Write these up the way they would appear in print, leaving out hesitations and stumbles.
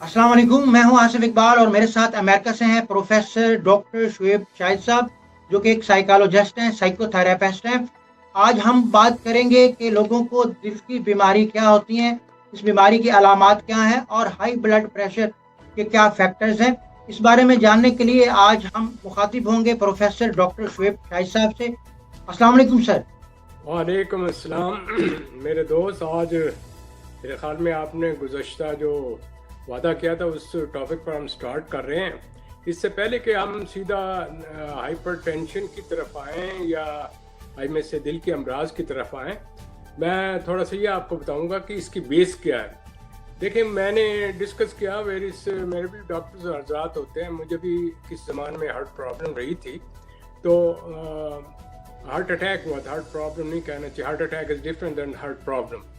अस्सलाम वालेकुम। मैं हूं आसिफ इकबाल और मेरे साथ अमेरिका से हैं प्रोफेसर डॉक्टर शुएब शाहिद साहब, जो कि एक साइकोलॉजिस्ट हैं, साइकोथेरेपिस्ट हैं। आज हम बात करेंगे कि लोगों को दिल की बीमारी क्या होती है, इस बीमारी की अलामात क्या हैं और हाई ब्लड प्रेशर के क्या फैक्टर्स हैं। इस बारे में जानने के लिए आज हम मुखातिब होंगे प्रोफेसर डॉक्टर शुएब शाहिद साहब से। अस्सलाम वालेकुम सर। वालेकुम अस्सलाम। मेरे दोस्त, आज मेरे ख्याल में आपने गुज़श्ता जो वादा किया था उस टॉपिक पर हम स्टार्ट कर रहे हैं। इससे पहले कि हम सीधा हाइपरटेंशन की तरफ आएँ या आई में से दिल के अमराज की तरफ आएँ, मैं थोड़ा सा ये आपको बताऊंगा कि इसकी बेस क्या है। देखिए, मैंने डिस्कस किया वेरियस, मेरे भी डॉक्टर्स हज़रात होते हैं, मुझे भी किस ज़माने में हार्ट प्रॉब्लम रही थी। तो हार्ट अटैक हुआ था, हार्ट प्रॉब्लम नहीं कहना चाहिए, heart attack is different than heart problem.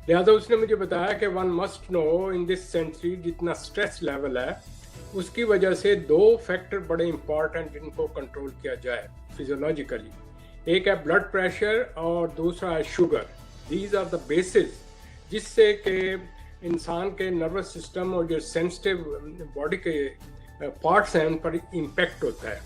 लिहाजा उसने मुझे बताया कि one must know in this century जितना स्ट्रेस लेवल है उसकी वजह से दो फैक्टर बड़े इंपॉर्टेंट जिनको कंट्रोल किया जाए फिजियोलॉजिकली। एक है ब्लड प्रेशर और दूसरा है sugar. These are the basis जिससे कि इंसान के नर्वस सिस्टम और जो सेंसिटिव बॉडी के पार्ट्स हैं उन पर इम्पेक्ट होता है।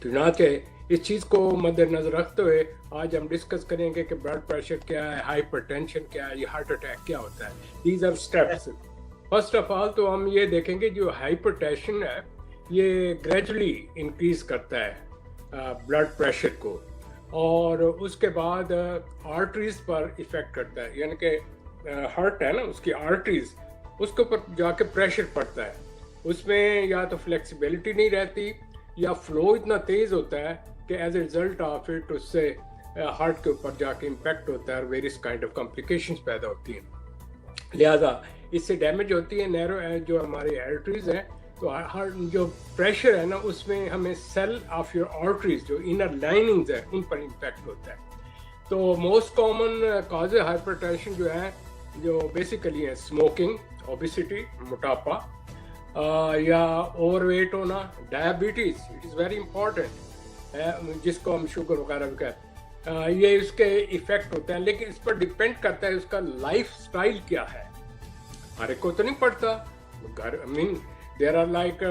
चुनाचे इस चीज़ को मद्देनजर रखते हुए आज हम डिस्कस करेंगे कि ब्लड प्रेशर क्या है, हाइपरटेंशन क्या है, ये हार्ट अटैक क्या होता है। These are steps. First of all तो हम ये देखेंगे जो हाइपरटेंशन है ये ग्रेजुअली इंक्रीज करता है ब्लड प्रेशर को, और उसके बाद आर्टरीज पर इफेक्ट करता है, यानी कि हार्ट है ना, उसकी आर्टरीज, उसके ऊपर जाके प्रेशर पड़ता है। उसमें या तो फ्लेक्सिबिलिटी नहीं रहती या फ्लो इतना तेज़ होता है कि as a result of it उससे हार्ट के ऊपर जाके इम्पैक्ट होता है और वेरियस काइंड ऑफ कॉम्प्लिकेशंस पैदा होती हैं। लिहाजा इससे डैमेज होती है नैरो जो हमारी आर्टरीज हैं। तो हार्ट जो प्रेशर है ना उसमें हमें सेल ऑफ योर आर्टरीज जो इनर लाइनिंग्स है उन पर इम्पैक्ट होता है। तो मोस्ट कॉमन काज हाइपरटेंशन जो है, जो बेसिकली है स्मोकिंग, ओबेसिटी, मोटापा, या ओवरवेट होना, diabetes, it is very important, जिसको हम शुगर वगैरह भी कहते हैं, ये इसके इफेक्ट होते हैं। लेकिन इस पर डिपेंड करता है उसका लाइफ स्टाइल क्या है। हर एक को तो नहीं पड़ता घर, I mean there are like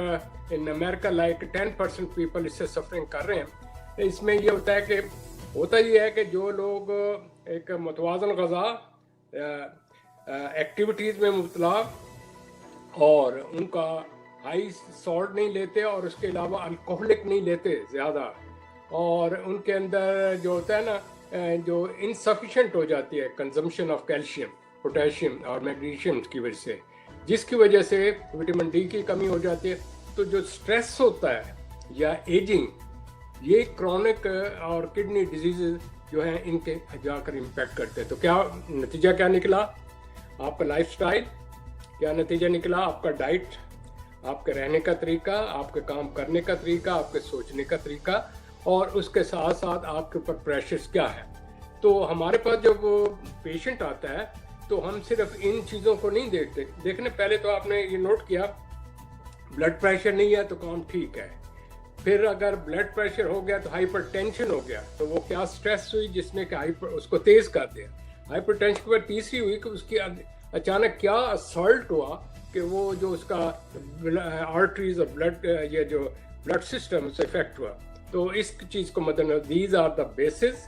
in America like 10% people इससे सफरिंग कर रहे हैं। इसमें ये होता है कि ये है कि जो लोग एक मुतवाज़न ग़ज़ा, एक्टिविटीज़ में मुबतला और उनका हाई सॉल्ट नहीं लेते और उसके अलावा अल्कोहलिक नहीं लेते ज़्यादा, और उनके अंदर जो होता है ना जो इनसफिशेंट हो जाती है कंजम्पशन ऑफ कैल्शियम, पोटेशियम और मैग्नीशियम की वजह से, जिसकी वजह से विटामिन डी की कमी हो जाती है। तो जो स्ट्रेस होता है या एजिंग, ये क्रॉनिक और किडनी डिजीज़ जो हैं इनके जाकर इम्पैक्ट करते हैं। तो क्या नतीजा क्या निकला? आपका लाइफस्टाइल क्या नतीजा निकला? आपका डाइट, आपके रहने का तरीका, आपके काम करने का तरीका, आपके सोचने का तरीका, और उसके साथ साथ आपके ऊपर प्रेशर्स क्या है। तो हमारे पास जब पेशेंट आता है तो हम सिर्फ इन चीज़ों को नहीं देखने पहले तो आपने ये नोट किया ब्लड प्रेशर नहीं है तो काम ठीक है। फिर अगर ब्लड प्रेशर हो गया तो हाइपरटेंशन हो गया, तो वो क्या स्ट्रेस हुई जिसने कि उसको तेज़ कर दिया। हाइपरटेंशन के बाद तीसरी हुई कि उसकी अचानक क्या असॉल्ट हुआ कि वो जो उसका आर्टरीज और ब्लड, ये जो ब्लड सिस्टम से इफेक्ट हुआ। तो इस चीज़ को मद्देनजर, these are the basis,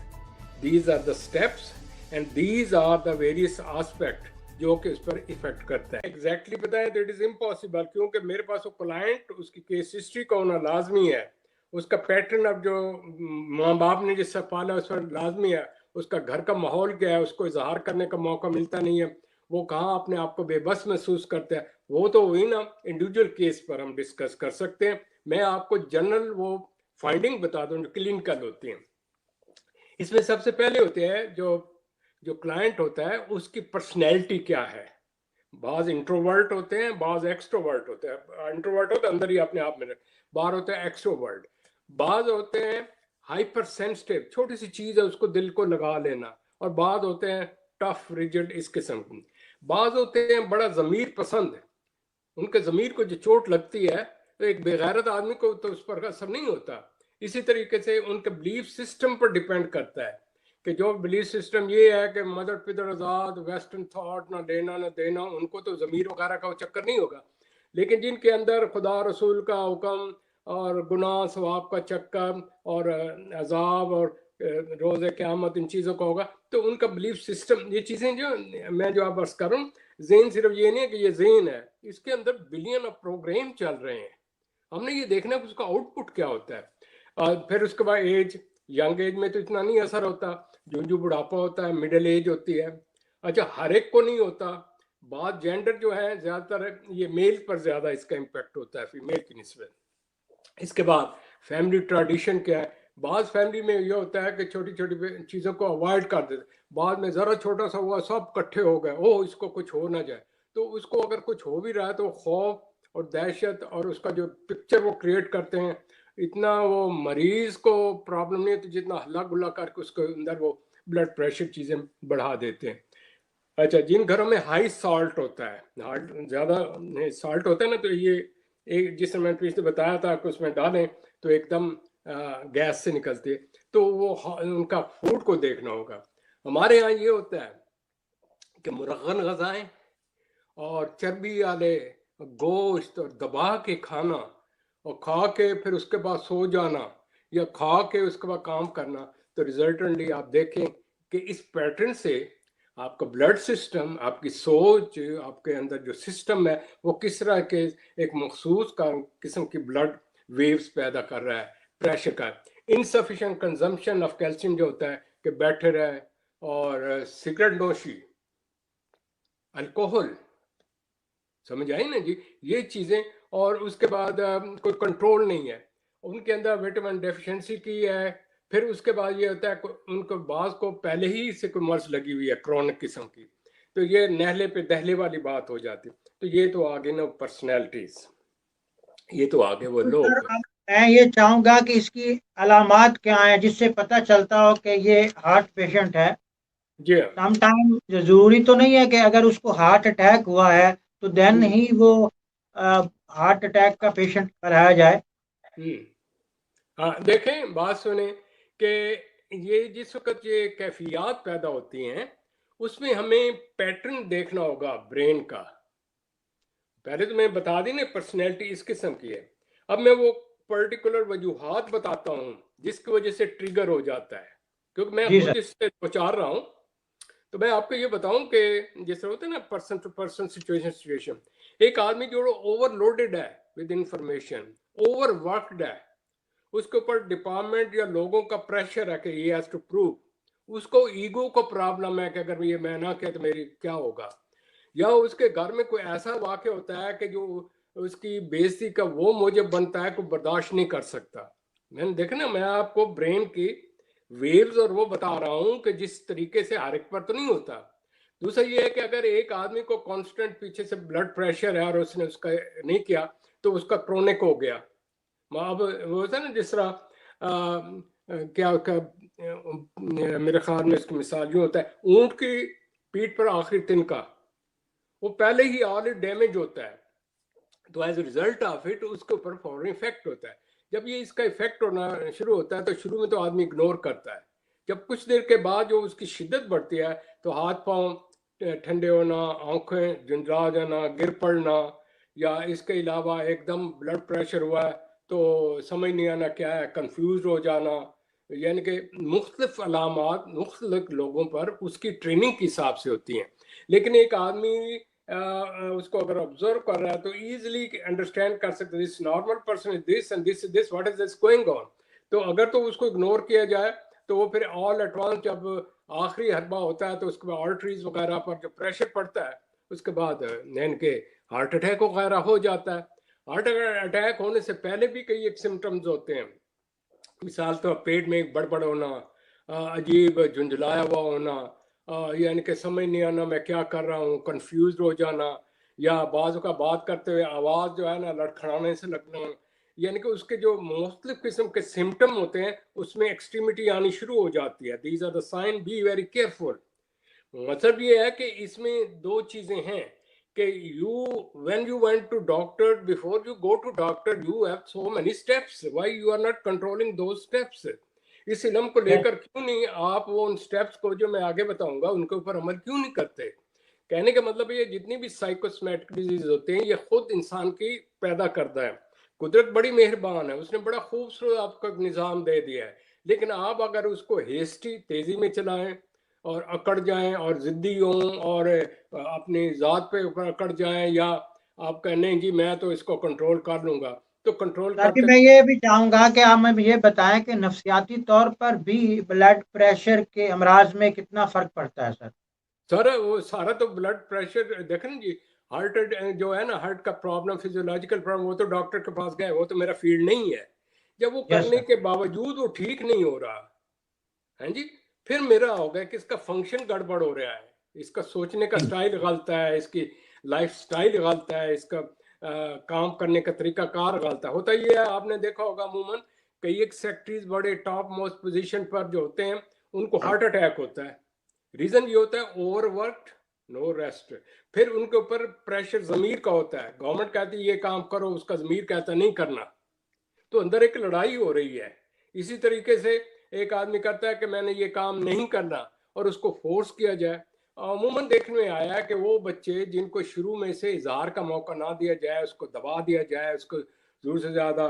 these are the steps and these are the various aspect जो कि इस पर इफेक्ट करता है। एग्जैक्टली बताएं तो इट इज़ इम्पॉसिबल, क्योंकि मेरे पास वो क्लाइंट, उसकी केस हिस्ट्री का होना लाजमी है, उसका पैटर्न, अब जो माँ बाप ने जिससे पाला उस पर लाजमी है, उसका घर का माहौल क्या है, उसको इजहार करने का मौका मिलता नहीं है, वो कहाँ अपने आप को बेबस महसूस करता है, वो तो वही ना इंडिविजुअल केस पर हम डिस्कस कर सकते हैं। मैं आपको जनरल वो फाइंडिंग बता दूं जो क्लिनिकल होती हैं। इसमें सबसे पहले होते हैं जो जो क्लाइंट होता है उसकी पर्सनैलिटी क्या है। बाज इंट्रोवर्ट होते हैं, बाज एक्सट्रोवर्ट होते हैं। इंट्रोवर्ट होता है अंदर ही अपने आप में, बाहर होता है एक्सट्रोवर्ट। बाज होते हैं हाइपर सेंसिटिव, छोटी सी चीज़ है उसको दिल को लगा लेना, और बाज होते हैं टफ रिजिड इस किस्म की। बाज होते हैं बड़ा ज़मीर पसंद, उनके ज़मीर को जो चोट लगती है तो एक बेगैरत आदमी को तो उस पर असर नहीं होता। इसी तरीके से उनके बिलीफ सिस्टम पर डिपेंड करता है कि जो बिलीफ सिस्टम ये है कि मदर पिदर आज़ाद, वेस्टर्न थॉट, ना लेना ना देना, उनको तो ज़मीर वगैरह का वो चक्कर नहीं होगा। लेकिन जिनके अंदर खुदा रसूल का हुक्म और गुनाह सवाब का चक्कर और अजाब और रोज़ क़यामत, इन चीज़ों का होगा, तो उनका बिलीफ सिस्टम, ये चीज़ें जो मैं जो आप अर्ज़ कर रहा हूँ, ज़हन सिर्फ ये नहीं है कि ये ज़हन है, इसके अंदर बिलियन ऑफ प्रोग्राम चल रहे हैं। हमने ये देखना कि उसका आउटपुट क्या होता है। और फिर उसके बाद एज, यंग एज में तो इतना नहीं असर होता, जो बुढ़ापा होता है, मिडिल एज होती है। अच्छा, हर एक को नहीं होता, बाद जेंडर जो है ज़्यादातर ये मेल पर ज़्यादा इसका इम्पेक्ट होता है फीमेल की निस्बत। इसके बाद फैमिली ट्रेडिशन क्या है, बाद फैमिली में ये होता है कि छोटी छोटी चीज़ों को अवॉइड कर देते, बाद में ज़रा छोटा सा हुआ सब इकट्ठे हो गए, ओह इसको कुछ हो ना जाए, तो उसको अगर कुछ हो भी रहा है तो खौफ और दहशत और उसका जो पिक्चर वो क्रिएट करते हैं, इतना वो मरीज को प्रॉब्लम नहीं होती जितना हल्ला गुल्ला करके उसके अंदर वो ब्लड प्रेशर चीज़ें बढ़ा देते हैं। अच्छा, जिन घरों में हाई सॉल्ट होता है, ज़्यादा सॉल्ट होता है ना, तो ये एक जिस मैंने पिछले बताया था कि उसमें डालें तो एकदम गैस से निकलती है, तो वो उनका फूड को देखना होगा। हमारे यहाँ ये होता है कि मुरगन गज़ाएँ और चर्बी वाले गोश्त और दबा के खाना और खा के फिर उसके बाद सो जाना या खा के उसके बाद काम करना, तो रिजल्टेंटली आप देखें कि इस पैटर्न से आपका ब्लड सिस्टम, आपकी सोच, आपके अंदर जो सिस्टम है वो किस तरह के एक मखसूस किस्म की ब्लड वेव्स पैदा कर रहा है, प्रेशर का। इनसफिशिएंट कंजम्पशन ऑफ कैल्शियम जो होता है कि बैठे रहे, और सिगरेट नोशी, अल्कोहल, समझ आई ना जी, ये चीज़ें। और उसके बाद कोई कंट्रोल नहीं है, उनके अंदर विटामिन डेफिशिएंसी की है। फिर उसके बाद ये होता है उनको बाज को पहले ही से कोई मर्ज लगी हुई है क्रॉनिक किस्म की, तो ये नहले पे दहले वाली बात हो जाती। तो ये तो आगे ना पर्सनैलिटीज, ये तो आगे वो तो सर, लोग। अब मैं ये चाहूंगा कि इसकी अलामात क्या हैं जिससे पता चलता हो कि ये हार्ट पेशेंट है। जी हाँ। समटाइम जरूरी तो नहीं है कि अगर उसको हार्ट अटैक हुआ है तो देन हम्म, ही वो हार्ट अटैक का पेशेंट कराया जाए। हम्म। हाँ, देखें, बात सुने कि ये जिस वक्त ये कैफियत पैदा होती हैं उसमें हमें पैटर्न देखना होगा ब्रेन का। पहले तो मैं बता दी ना पर्सनैलिटी इस किस्म की है, अब मैं वो पर्टिकुलर वजूहात बताता हूँ जिसकी वजह से ट्रिगर हो जाता है, क्योंकि मैं जी खुद सर। इससे विचार रहा हूँ। तो मैं आपको ये बताऊं कि जैसे होता है ना person to person, situation situation, एक आदमी जो ओवरलोडेड है विद इंफॉर्मेशन, ओवरवर्कड है, उसके ऊपर डिपार्टमेंट या लोगों का प्रेशर है कि ये हैज टू प्रूव, उसको ईगो को प्रॉब्लम है कि अगर ये मैं ना किया तो मेरी क्या होगा, या उसके घर में कोई ऐसा वाक्य होता है कि जो उसकी बेइज्जती का वो मुझे बनता है, कोई बर्दाश्त नहीं कर सकता। मैंने देखा ना, मैं आपको ब्रेन की वेव्स और वो बता रहा हूँ कि जिस तरीके से हर एक पर तो नहीं होता। दूसरा ये है कि अगर एक आदमी को कांस्टेंट पीछे से ब्लड प्रेशर है और उसने उसका नहीं किया तो उसका क्रोनिक हो गया। अब वो होता है ना जिस तरह मेरे ख्याल में इसकी मिसाल यूँ होता है, ऊंट की पीठ पर आखिरी तिनका, वो पहले ही ऑलरेडी डैमेज होता है, तो एज रिजल्ट ऑफ इट उसके ऊपर फौरन इफेक्ट होता है। जब ये इसका इफेक्ट होना शुरू होता है तो शुरू में तो आदमी इग्नोर करता है, जब कुछ देर के बाद जो उसकी शिद्दत बढ़ती है तो हाथ पांव ठंडे होना, आंखें झुंझला जाना, गिर पड़ना, या इसके अलावा एकदम ब्लड प्रेशर हुआ है तो समझ नहीं आना क्या है, कंफ्यूज हो जाना, यानी कि मुख्तलिफ अलामात मुख्तलिफ लोगों पर उसकी ट्रेनिंग के हिसाब से होती हैं। लेकिन एक आदमी उसको अगर ऑब्जर्व कर रहा है तो इजीली अंडरस्टैंड कर सकते this normal person is this and this what is this going on. तो अगर तो उसको इग्नोर किया जाए तो वो फिर ऑल एडवांस जब आखिरी हरबा होता है तो उसके बाद आर्टरीज वगैरह पर जो प्रेशर पड़ता है उसके बाद नैन के हार्ट अटैक वगैरह हो जाता है। हार्ट अटैक होने से पहले भी कई एक सिम्टम्स होते हैं, मिसाल तो पेट में एक बड़बड़ होना, अजीब झुंझलाया हुआ होना, यानी कि समझ नहीं आना मैं क्या कर रहा हूँ, कंफ्यूज हो जाना, या बाजू का बात करते हुए आवाज़ जो है ना लड़खड़ाने से लगना, यानी कि उसके जो मुख्तलिफ किस्म के सिम्टम होते हैं उसमें एक्सट्रीमिटी आनी शुरू हो जाती है। These are the sign, be very careful. मतलब ये है कि इसमें दो चीज़ें हैं कि you when you went to doctor, before you go to doctor you have so many steps, why you are not controlling those steps? इस इल्म को लेकर क्यों नहीं आप वो उन स्टेप्स को जो मैं आगे बताऊंगा उनके ऊपर अमल क्यों नहीं करते? कहने का मतलब ये जितनी भी साइकोसोमैटिक डिजीज होते हैं ये खुद इंसान की पैदा करता है। कुदरत बड़ी मेहरबान है, उसने बड़ा खूबसूरत आपको एक निज़ाम दे दिया है, लेकिन आप अगर उसको हेस्टी तेजी में चलाएं और अकड़ जाएं और जिद्दी हों और अपनी ज़ात पे अकड़ जाएं, या आप कहने कि मैं तो इसको कंट्रोल कर लूंगा, तो कंट्रोल ताकि करते मैं ये भी चाहूंगा कि आप हमें ये बताएं कि नफ्सियाती तौर पर भी ब्लड प्रेशर के अमराज में कितना फर्क पड़ता है सर? सर वो सारा तो ब्लड प्रेशर देखें ना जी, हार्ट जो है ना, हार्ट का प्रॉब्लम, फिजियोलॉजिकल प्रॉब्लम, वो तो डॉक्टर के पास गए, वो तो मेरा फील्ड नहीं है। जब वो यस करने सर। के बावजूद वो ठीक नहीं हो रहा है जी, फिर मेरा हो गया कि इसका फंक्शन गड़बड़ हो रहा है, इसका सोचने का स्टाइल गलत है, इसकी लाइफ स्टाइल गलत है, इसका काम करने का तरीका कार गलत है। होता ये है, आपने देखा होगा अमूमन कई एक सेक्रेटरीज बड़े टॉप मोस्ट पोजीशन पर जो होते हैं उनको हार्ट अटैक होता है। रीजन ये होता है ओवरवर्क, नो रेस्ट। फिर उनके ऊपर प्रेशर जमीर का होता है, गवर्नमेंट कहती है ये काम करो, उसका जमीर कहता है नहीं करना, तो अंदर एक लड़ाई हो रही है। इसी तरीके से एक आदमी कहता है कि मैंने ये काम नहीं करना और उसको फोर्स किया जाए। अमूमन देखने में आया है कि वो बच्चे जिनको शुरू में से इजहार का मौका ना दिया जाए, उसको दबा दिया जाए, उसको जरूर से ज़्यादा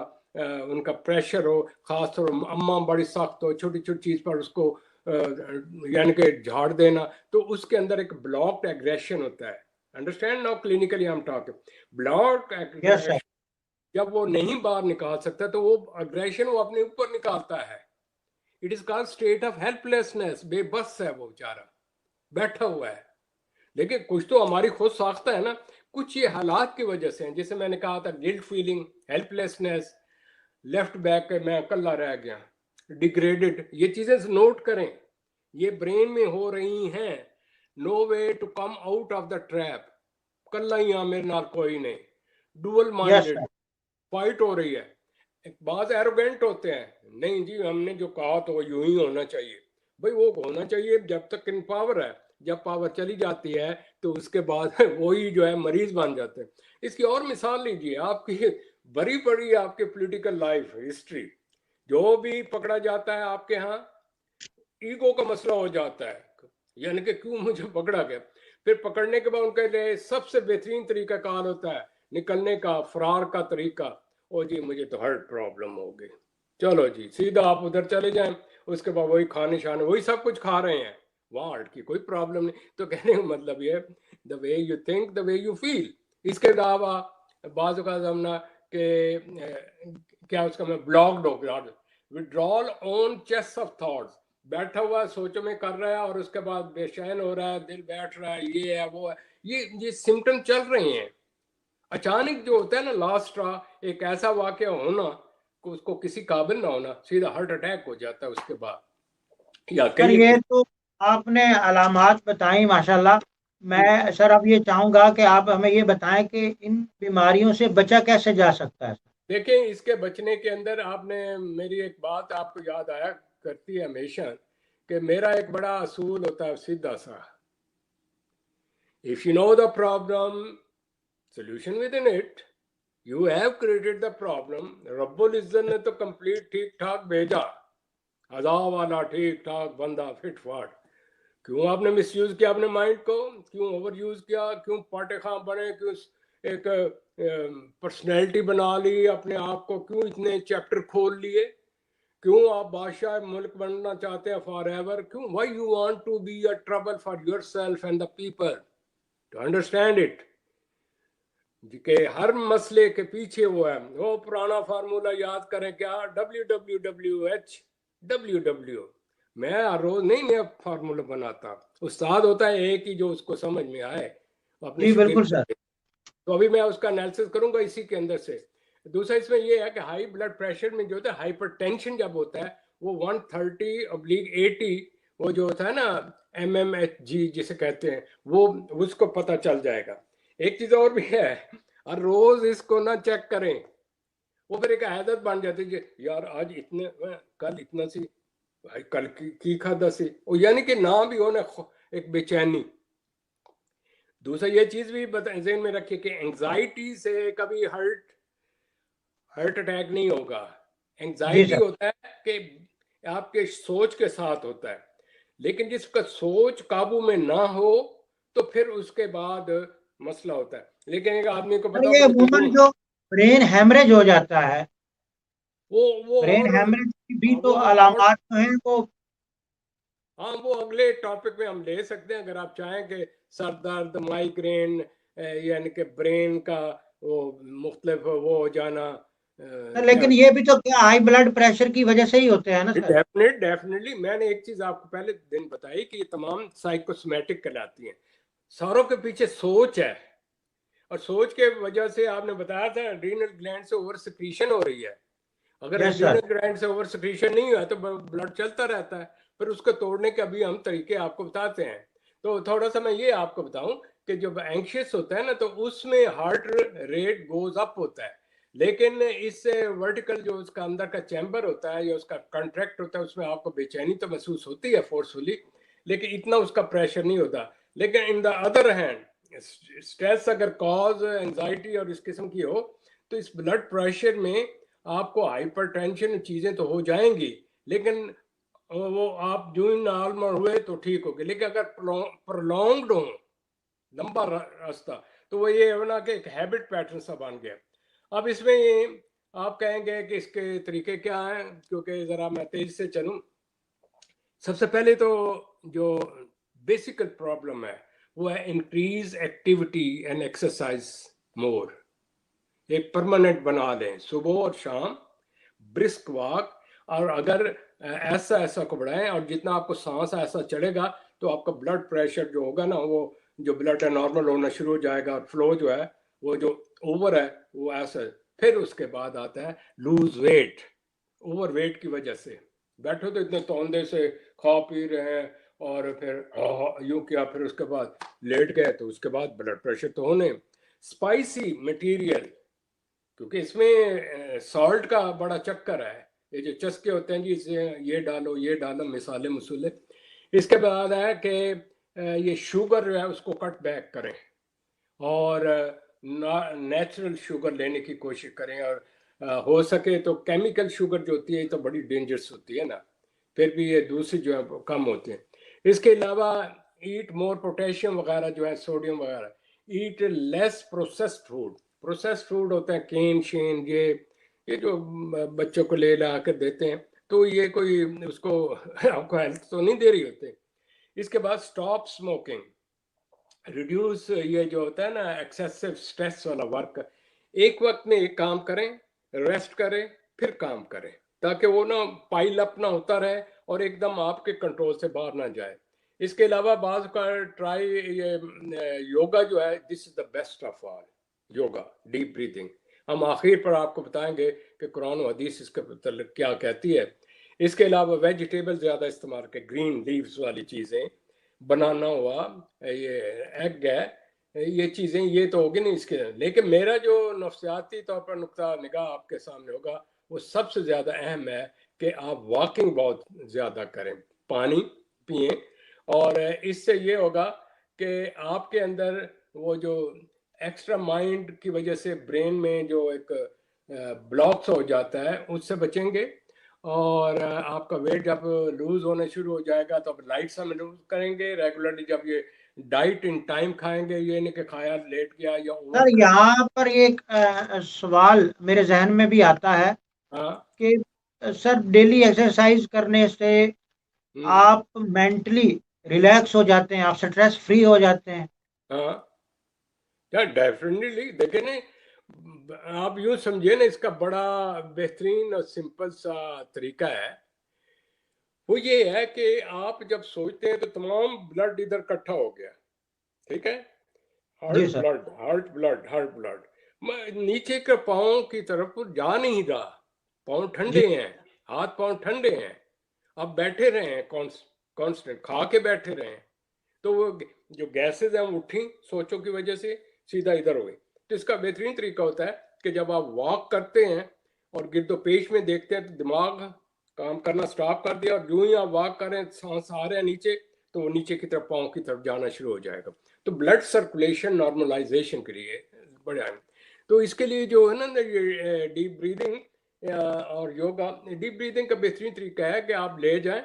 उनका प्रेशर हो, खासतौर अम्मा बड़ी सख्त हो, छोटी छोटी चीज़ पर उसको यानी कि झाड़ देना, तो उसके अंदर एक ब्लॉक्ड एग्रेशन होता है। Understand now, clinically I am talking blocked yes sir. Aggression. जब वो नहीं बाहर निकाल सकता तो वो अग्रेशन वो अपने ऊपर निकालता है। It is called state of helplessness. बेबस है वो बेचारा, बैठा हुआ है। लेकिन कुछ तो हमारी खुद साख्ता है ना, कुछ ये हालात की वजह से हैं, जैसे मैंने कहा था guilt feeling, helplessness, left back मैं अकेला रह गया, डिग्रेडेड, ये चीजें नोट करें, ये ब्रेन में हो रही हैं। No way to come out of the trap, कल्ला ही हाँ मेरे नाल कोई नहीं, dual yes minded, sir. Fight हो रही है। एक बात एरोगेंट होते हैं, नहीं जी हमने जो कहा तो वो यूं ही होना चाहिए। भाई वो होना चाहिए जब तक इन पावर है, जब पावर चली जाती है तो उसके बाद वही जो है मरीज बन जाते हैं। इसकी और मिसाल लीजिए, आपकी बड़ी बड़ी आपके पॉलिटिकल लाइफ हिस्ट्री, जो भी पकड़ा जाता है आपके यहाँ ईगो का मसला हो जाता है, यानी कि क्यों मुझे पकड़ा गया। फिर पकड़ने के बाद उनके लिए सबसे बेहतरीन तरीका कार होता है निकलने का, फरार का तरीका। ओ जी मुझे तो हार्ट प्रॉब्लम हो गई, चलो जी सीधा आप उधर चले जाएं, उसके बाद वही खाने शाने वही सब कुछ खा रहे हैं, वहाँ हार्ट की कोई प्रॉब्लम नहीं। तो कहने का मतलब ये, the way you think the way you feel. इसके अलावा बाज़ औक़ात हमने क्या उसका मैं ब्लॉक्ड हो गया, withdrawal on chest of thoughts, बैठा हुआ सोचो में कर रहा है और उसके बाद बेचैन हो रहा है, दिल बैठ रहा है, ये है वो है, ये सिम्टम चल रहे हैं। अचानक जो होता है ना लास्ट एक ऐसा वाकया होना, उसको किसी काबिल ना होना, सीधा हार्ट अटैक हो जाता है उसके बाद, या सर कई ये तो आपने अलामात बताई माशाल्लाह। मैं सर अब ये चाहूंगा कि आप हमें ये बताएं कि इन बीमारियों से बचा कैसे जा सकता है? देखें इसके बचने के अंदर आपने मेरी एक बात आपको याद आया करती है हमेशा, कि मेरा एक बड़ा असूल होता है सीधा सा, if you know the problem, solution within it, you have created the problem। रब्बुल इज्जत ने तो कंप्लीट ठीक ठाक भेजा, अदा वाला ठीक ठाक बंदा फिट फाट, क्यों आपने मिसयूज किया अपने माइंड को, क्यों ओवर यूज किया, क्यों पाटे खां बने, क्यों एक पर्सनैलिटी बना ली अपने आप को, क्यों इतने चैप्टर खोल लिए, क्यों आप बादशाह मुल्क बनना चाहते हैं फॉर एवर, क्यों, why you want to be a trouble for yourself and the people, to understand it, के हर मसले के पीछे वो है। वो पुराना फार्मूला याद करें क्या, WWWH WW। मैं हर रोज नहीं नया फार्मूला बनाता, उस्ताद होता है एक ही जो उसको समझ में आए अपने जी बिल्कुल शागिर्द सर। को। तो अभी मैं उसका एनालिसिस करूंगा इसी के अंदर से। दूसरा इसमें ये है कि हाई ब्लड प्रेशर में जो होता है, हाइपरटेंशन जब होता है वो 130/80 वो जो होता है ना MMHG जिसे कहते हैं, वो उसको पता चल जाएगा। एक चीज और भी है, हर रोज इसको ना चेक करें, वो फिर एक आदत बन जाती है, यार आज इतने, कल इतना सी, भाई कल की खादा सी, यानी कि ना भी हो ना एक बेचैनी। दूसरा ये चीज भी ज़हन में रखिए कि एंजाइटी से कभी हार्ट अटैक नहीं होगा। जी एंजाइटी सर। होता है कि आपके सोच के साथ होता है, लेकिन जिसका सोच काबू में ना हो तो फिर उसके बाद मसला होता है। लेकिन एक आदमी को और पता ये होगा कि अमूमन जो ब्रेन हैमरेज हो जाता है, वो ब्रेन और हैमरेज की भी तो वो और अलामात तो हैं वो। हाँ, वो अगले टॉपिक में हम ले सकते हैं अगर आप चाहें कि सर दर्द, माइग्रेन, यानी कि ब्रेन का वो मुख्तलिफ वो हो जाना, क्या लेकिन ये भी तो क्या हाई ब्लड प्रेशर की वजह से ही होते हैं ना सर? डेफिनेटली मैंने एक चीज आपको पहले दिन बताई कि ये तमाम साइकोसोमेटिक कहलाती हैं। सारों के पीछे सोच है, और सोच के वजह से आपने बताया था एड्रीनल ग्लैंड से ओवर सिक्रीशन हो रही है। अगर यस सर। एड्रीनल ग्लैंड से ओवर सिक्रीशन नहीं हुआ तो ब्लड चलता रहता है। फिर उसको तोड़ने के अभी हम तरीके आपको बताते हैं। तो थोड़ा सा मैं ये आपको बताऊं कि जब एंशियस होता है ना तो उसमें हार्ट रेट गोज अप होता है, लेकिन इससे वर्टिकल जो उसका अंदर का चैम्बर होता है या उसका कंट्रैक्ट होता है उसमें आपको बेचैनी तो महसूस होती है फोर्सफुली, लेकिन इतना उसका प्रेशर नहीं होता। लेकिन in the other hand stress अगर कॉज एंजाइटी और इस किस्म की हो तो इस ब्लड प्रेशर में आपको हाइपरटेंशन चीजें तो हो जाएंगी, लेकिन वो आप जो ही नॉर्मल हुए तो ठीक हो गए। लेकिन अगर प्रोलॉन्ग्ड हो, लंबा रास्ता, तो वो ये है ना कि एक हैबिट पैटर्न सा बन गया। अब इसमें ये आप कहेंगे कि इसके तरीके क्या हैं, क्योंकि जरा मैं तेज से चलूं। सबसे पहले तो जो बेसिक प्रॉब्लम है वो है इंक्रीज एक्टिविटी एंड एक्सरसाइज मोर। एक परमानेंट बना लें, सुबह और शाम ब्रिस्क वॉक। और अगर ऐसा ऐसा को बढ़ाएं और जितना आपको सांस ऐसा चढ़ेगा तो आपका ब्लड प्रेशर जो होगा ना वो जो ब्लड है नॉर्मल होना शुरू हो जाएगा, और फ्लो जो है वो जो ओवर है वो ऐसा। फिर उसके बाद आता है लूज वेट। ओवर वेट की वजह से बैठो तो इतने तौंदे से खा पी रहे हैं और फिर यूं किया, फिर उसके बाद लेट गए तो उसके बाद ब्लड प्रेशर तो होने। स्पाइसी मटेरियल, क्योंकि इसमें सॉल्ट का बड़ा चक्कर है। ये जो चस्के होते हैं जी, इसे ये डालो मिसाले मसूले। इसके बाद है कि ये शुगर जो है उसको कट बैक करें और नेचुरल शुगर लेने की कोशिश करें। और हो सके तो केमिकल शुगर जो होती है तो बड़ी डेंजरस होती है ना, फिर भी ये दूसरी जो है कम होती है। इसके अलावा ईट मोर पोटेशियम वगैरह जो है, सोडियम वगैरह। Eat less processed food. Processed food होते हैं केन शेन, ये जो बच्चों को ले ला कर देते हैं, तो ये कोई उसको आपको हेल्थ तो नहीं दे रही होते। इसके बाद स्टॉप स्मोकिंग, रिड्यूस ये जो होता है ना एक्सेसिव स्ट्रेस वाला वर्क। एक वक्त में एक काम करें, रेस्ट करें, फिर काम करें, ताकि वो ना पाइल अप ना होता रहे और एकदम आपके कंट्रोल से बाहर ना जाए। इसके अलावा बाज का ट्राई ये योगा जो है, this is the best of all. Yoga, deep breathing. हम आखिर पर आपको बताएंगे कि कुरान और हदीस इसके मतलब क्या कहती है। इसके अलावा वेजिटेबल ज़्यादा इस्तेमाल करें, ग्रीन लीव्स वाली चीज़ें, बनाना हुआ, ये एग है, ये चीज़ें ये तो होगी नहीं इसके। लेकिन मेरा जो नफ्सियाती तौर पर नुक्ता निगाह आपके सामने होगा वो सबसे ज़्यादा अहम है कि आप वॉकिंग बहुत ज़्यादा करें, पानी पिए। और इससे ये होगा कि आपके अंदर वो जो एक्स्ट्रा माइंड की वजह से ब्रेन में जो एक ब्लॉक्स हो जाता है उससे बचेंगे। और आपका वेट जब लूज होना शुरू हो जाएगा तो आप लाइट सा लूज करेंगे रेगुलरली। जब ये डाइट इन टाइम खाएंगे, ये नहीं कि खाया लेट गया या ओवर सर कर। यहाँ पर एक सवाल मेरे जहन में भी आता है हाँ। कि सर डेली एक्सरसाइज करने से हम्म। आप मेंटली रिलैक्स हो जाते हैं, आप स्ट्रेस फ्री हो जाते हैं? हाँ, क्या डेफिनेटली देखे ना, आप यूं समझिए ना, इसका बड़ा बेहतरीन और सिंपल सा तरीका है। वो ये है कि आप जब सोचते हैं तो तमाम ब्लड इधर इकट्ठा हो गया, ठीक है, जी heart sir. Blood heart blood heart blood नीचे के पाँव की तरफ जा नहीं रहा। पाँव जी। ठंडे हैं, हाथ पाँव ठंडे हैं। आप बैठे रहे हैं कांस्टेंट खा के बैठे रहे हैं, तो वो जो गैसेज हैं वो उठी सोचों की वजह से सीधा इधर हो गई। तो इसका बेहतरीन तरीका होता है कि जब आप वॉक करते हैं और गिरदो पेश में देखते हैं तो दिमाग काम करना स्टॉप कर दिया, और जो ही आप वॉक करें सांस आ रहे हैं नीचे, तो वो नीचे की तरफ पाँव की तरफ जाना शुरू हो जाएगा। तो ब्लड सर्कुलेशन नॉर्मलाइजेशन के लिए बढ़िया है। तो इसके लिए जो है ना ये डीप ब्रीदिंग और योगा डीप ब्रीदिंग का बेहतरीन तरीका है कि आप ले जाएं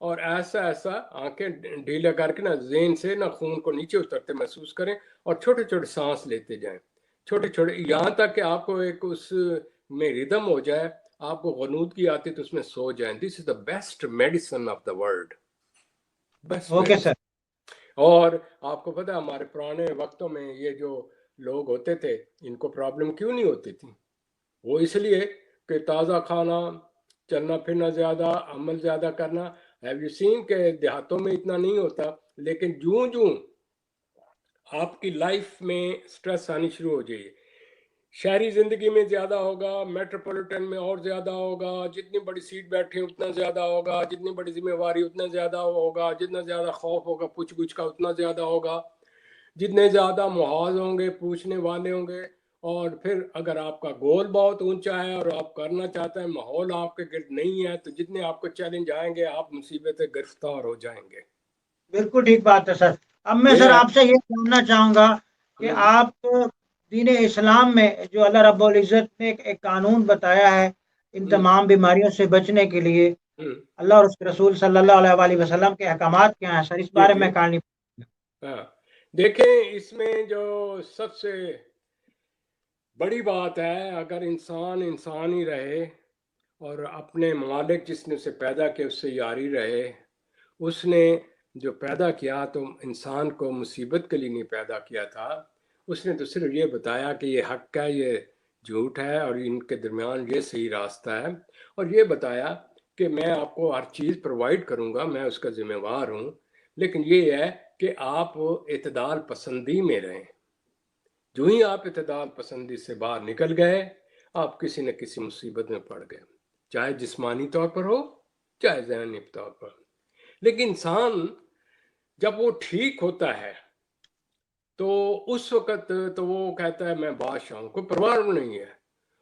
और ऐसा ऐसा आंखें ढीला करके ना ज़हन से ना खून को नीचे उतरते महसूस करें और छोटे छोटे सांस लेते जाएं, छोटे छोटे, यहाँ तक कि आपको एक उस में रिदम हो जाए, आपको गनूदगी आती तो उसमें सो जाएं। This is the best medicine of the world, best okay medicine. Sir. और आपको पता है हमारे पुराने वक्तों में ये जो लोग होते थे इनको प्रॉब्लम क्यों नहीं होती थी? वो इसलिए कि ताज़ा खाना, चलना फिरना ज़्यादा, अमल ज़्यादा करना। हैव यू सीन के देहातों में इतना नहीं होता, लेकिन जूं जूं आपकी लाइफ में स्ट्रेस आनी शुरू हो जाए, शहरी ज़िंदगी में ज़्यादा होगा, मेट्रोपॉलिटन में और ज़्यादा होगा, जितनी बड़ी सीट बैठे उतना ज़्यादा होगा, जितनी बड़ी जिम्मेवारी उतना ज़्यादा होगा, जितना ज़्यादा खौफ होगा पूछ गुछ का उतना ज़्यादा होगा, जितने ज़्यादा मुहाज होंगे, पूछने वाले होंगे। और फिर अगर आपका गोल बहुत ऊंचा है और आप करना चाहते हैं, माहौल आपके गिर्द नहीं है, तो जितने आपको चैलेंज आएंगे आप मुसीबत से गिरफ्तार हो जाएंगे। बिल्कुल ठीक बात है सर। अब मैं ये सर है। आपसे ये जानना चाहूंगा कि हम्म, आप दीन इस्लाम में जो अल्लाह रब्बुल इज़्ज़त ने एक कानून बताया है इन हम्म, तमाम बीमारियों से बचने के लिए, हम्म, अल्लाह और उसके रसूल सल्लल्लाहु अलैहि वसल्लम के अहकामात क्या हैं सर, इस जी बारे जी। में कहानी। हाँ, देखें इसमें जो सबसे बड़ी बात है, अगर इंसान इंसान ही रहे और अपने मालिक जिसने उसे पैदा किया उससे यारी रहे, उसने जो पैदा किया तो इंसान को मुसीबत के लिए नहीं पैदा किया था, उसने तो सिर्फ ये बताया कि ये हक है, ये झूठ है और इनके दरमियान ये सही रास्ता है, और ये बताया कि मैं आपको हर चीज़ प्रोवाइड करूँगा, मैं उसका ज़िम्मेवार हूँ, लेकिन ये है कि आप इतदाल पसंदी में रहें। जो ही आप इतदाल पसंदी से बाहर निकल गए, आप किसी न किसी मुसीबत में पड़ गए, चाहे जिस्मानी तौर पर हो चाहे ज़हनी तौर पर। लेकिन इंसान जब वो ठीक होता है तो उस वक़्त तो वो कहता है मैं बादशाह हूँ, कोई परवाह नहीं है।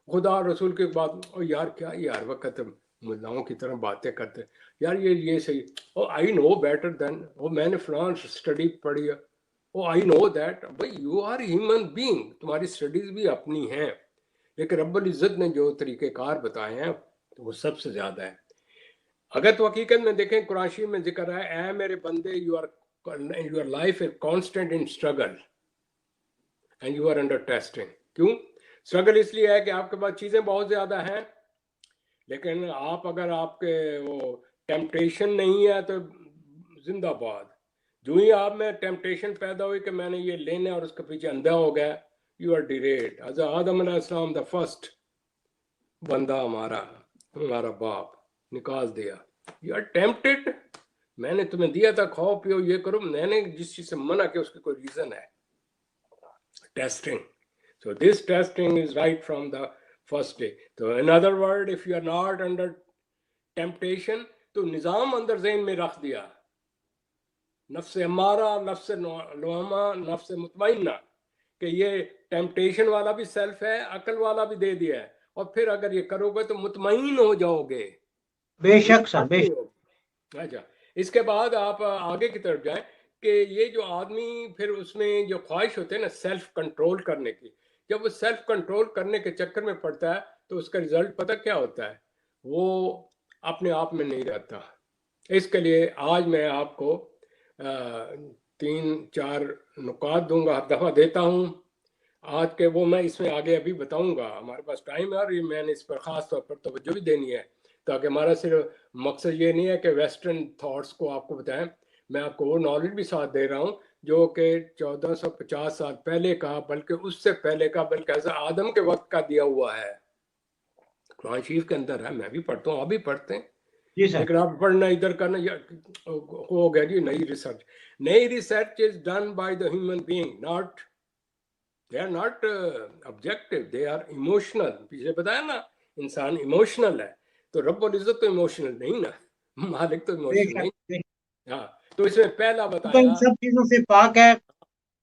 खुदा और रसूल की बात, ओ यार क्या ये हर वक़्त मुल्लाओं की तरह बातें करते हैं, यार ये सही, ओ आई नो बेटर देन, ओ मैंने फलां स्टडी पढ़ी है, ओ आई नो दैट। भाई यू आर ह्यूमन बीइंग, तुम्हारी स्टडीज़ भी अपनी हैं, लेकिन रब्बुल इज़्ज़त ने जो तरीक़ेकार बताए हैं तो वो सबसे ज़्यादा है। अगर तो हकीकत में देखें, कुरान शरीफ में ज़िक्र है, ऐ मेरे बंदे your life is constant in struggle and you are under testing. क्यों स्ट्रगल? इसलिए है कि आपके पास चीज़ें बहुत ज़्यादा हैं, लेकिन आप अगर आपके वो टेम्पटेशन नहीं है तो जिंदाबाद। जो ही आप में टेम्पटेशन पैदा हुई कि मैंने ये लेना और उसके पीछे अंधा हो गया, यू आर डिरेड। आदम अलैहिस्सलाम द फर्स्ट बंदा, हमारा हमारा बाप निकाल दिया, यू आर टेम्पटेड, मैंने तुम्हें दिया था खाओ पियो ये करो, मैंने जिस चीज से मना किया उसकी कोई रीजन है। Testing. So this testing is right from the first day. So in other word, if you are not under temptation, तो निज़ाम अंदर ज़हन में रख दिया, नफ्स अमारा, नफ्स लौमा, नफ्स मुतमइन्ना, कि ये टेम्पटेशन वाला भी सेल्फ है, अकल वाला भी दे दिया है, और फिर अगर ये करोगे तो मुतमईन हो जाओगे, बेशक सर, मुतमईन बेशक। नहीं होगे। अच्छा, इसके बाद आप आगे की तरफ जाएं कि ये जो आदमी फिर उसमें जो ख्वाहिश होते हैं ना सेल्फ कंट्रोल करने की, जब वो सेल्फ कंट्रोल करने के चक्कर में पड़ता है तो उसका रिजल्ट पता क्या होता है? वो अपने आप में नहीं रहता। इसके लिए आज मैं आपको 3-4 नुकात दूंगा, हर दफ़ा देता हूँ। आज के वो मैं इसमें आगे अभी बताऊंगा, हमारे पास टाइम है और ये मैंने इस पर ख़ास तौर पर तवज्जो भी देनी है, ताकि हमारा सिर्फ मकसद ये नहीं है कि वेस्टर्न थॉट्स को आपको बताएं, मैं आपको वो नॉलेज भी साथ दे रहा हूँ जो कि 1450 साल पहले का, बल्कि उससे पहले का, बल्कि हज़रत आदम के वक्त का दिया हुआ है, कुरान शरीफ के अंदर है। मैं भी पढ़ता हूँ, आप भी पढ़ते हैं, जी सर। लेकिन आप पढ़ना इधर करना या हो गया जी नई रिसर्च। नई research is done by the human being, not they are not objective, they are emotional. पीछे बताया ना इंसान इमोशनल है, तो रब्बुल इज्जत तो इमोशनल नहीं ना, मालिक तो इमोशनल बेशक, नहीं। बेशक। हाँ, तो इसमें पहला वो तो इन बताया सब चीजों से पाक है